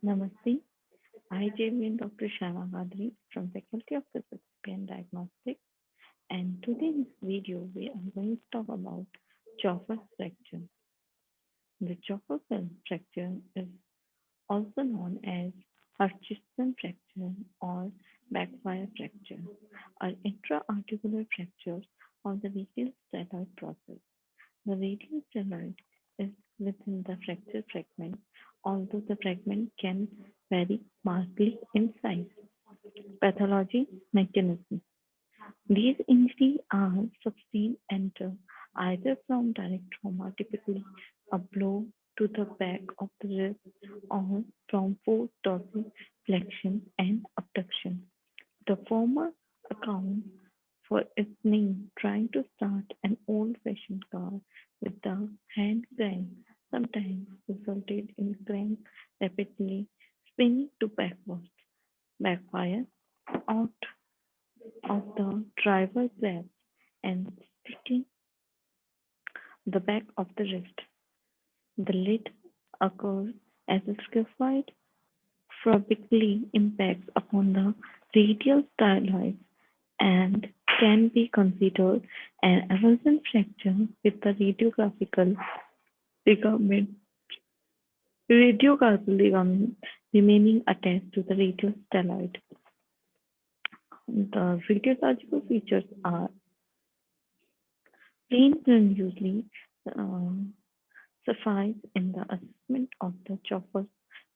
Namaste. I, JV Dr. Shana Gadri from Faculty of Physics and Diagnostics, and today in this video we are going to talk about Chauffer fracture. The Chauffer fracture is also known as Hutchinson fracture or backfire fracture, or intra-articular fractures of the radial styloid process. The radial styloid is within the fracture fragment, although the fragment can vary markedly in size. Pathology mechanism. These injuries are sustained either from direct trauma, typically a blow to the back of the wrist, or from forced dorsiflexion and abduction. The former accounts for its name trying to start an old-fashioned car with the hand crank sometimes resulted in crank rapidly spinning to backwards. Backfire out of the driver grabs and sticking the back of the wrist. The lid occurs as a scaphoid phobically impacts upon the radial styloid and can be considered an avulsion fracture with the ligament, radiocarpal ligament remaining attached to the radial styloid. The radiological features are plain and usually uh, suffice in the assessment of the Chauffer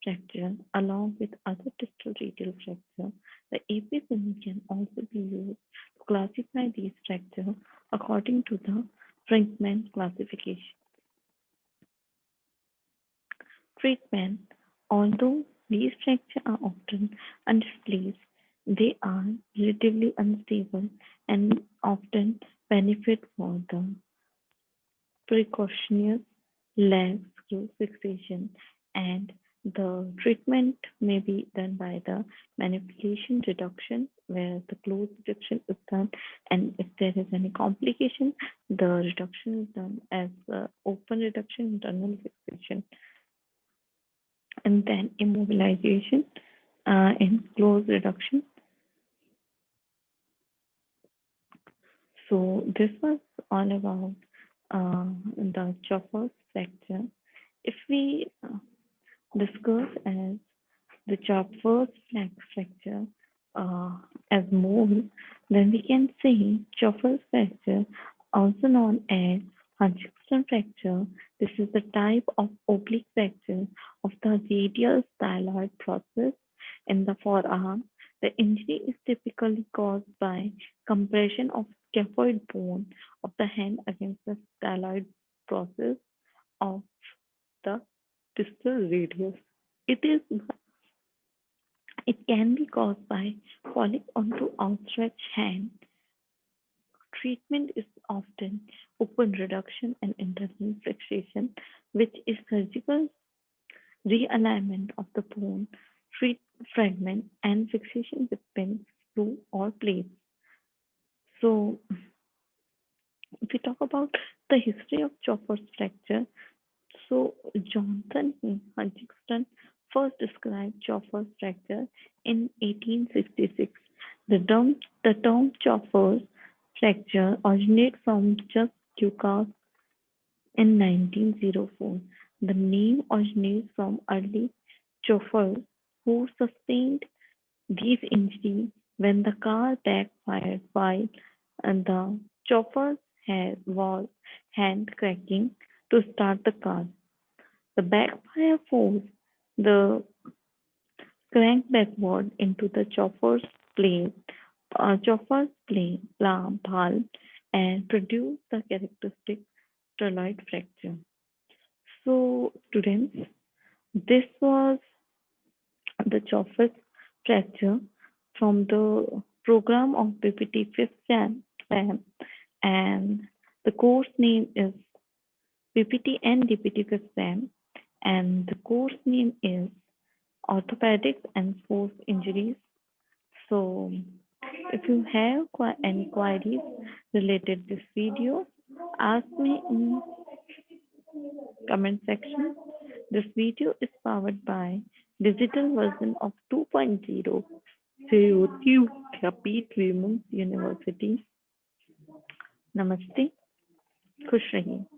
fracture along with other distal radial fracture. The AP-sim can also be used to classify these fractures according to the Brinkman classification. Treatment. Although these fractures are often undisplaced, they are relatively unstable and often benefit for the precautionary leg screw fixation, and the treatment may be done by the manipulation reduction where the close reduction is done, and if there is any complication the reduction is done as open reduction internal fixation, and then immobilization in close reduction. So this was all about the Chauffer's fracture. If we discuss as the Chauffer's fracture uh, as mole, then we can say Chauffer's fracture, also known as Huntington fracture. This is the type of oblique fracture of the radial styloid process in the forearm. The injury is typically caused by compression of scaphoid bone of the hand against the styloid process of the distal radius. It is it can be caused by falling onto outstretched hand. Treatment is often open reduction and internal fixation, which is surgical realignment of the bone treat fragment and fixation with pins, screw, or plates. So, if we talk about the history of Chopper's fracture, so Johnson Hutchinson first described Chopper's fracture in 1866. The term Chopper's fracture originated from just Dukas in 1904. The name originates from early chauffeurs who sustained these injuries when the car backfired while the chauffeur was hand cracking to start the car. The backfire forced the crank backward into the chauffeur's palm and produced the characteristic styloid fracture. So, students, this was the chauffeur's fracture from the program of BPT 5th SAM, and the course name is BPT and DPT 5th SAM, and the course name is Orthopedics and Sports Injuries. So, if you have any queries related to this video, ask me in comment section. This video is powered by digital version of 2.0 से होती हूँ कैपीट women's university. नमस्ते, खुश रहिए।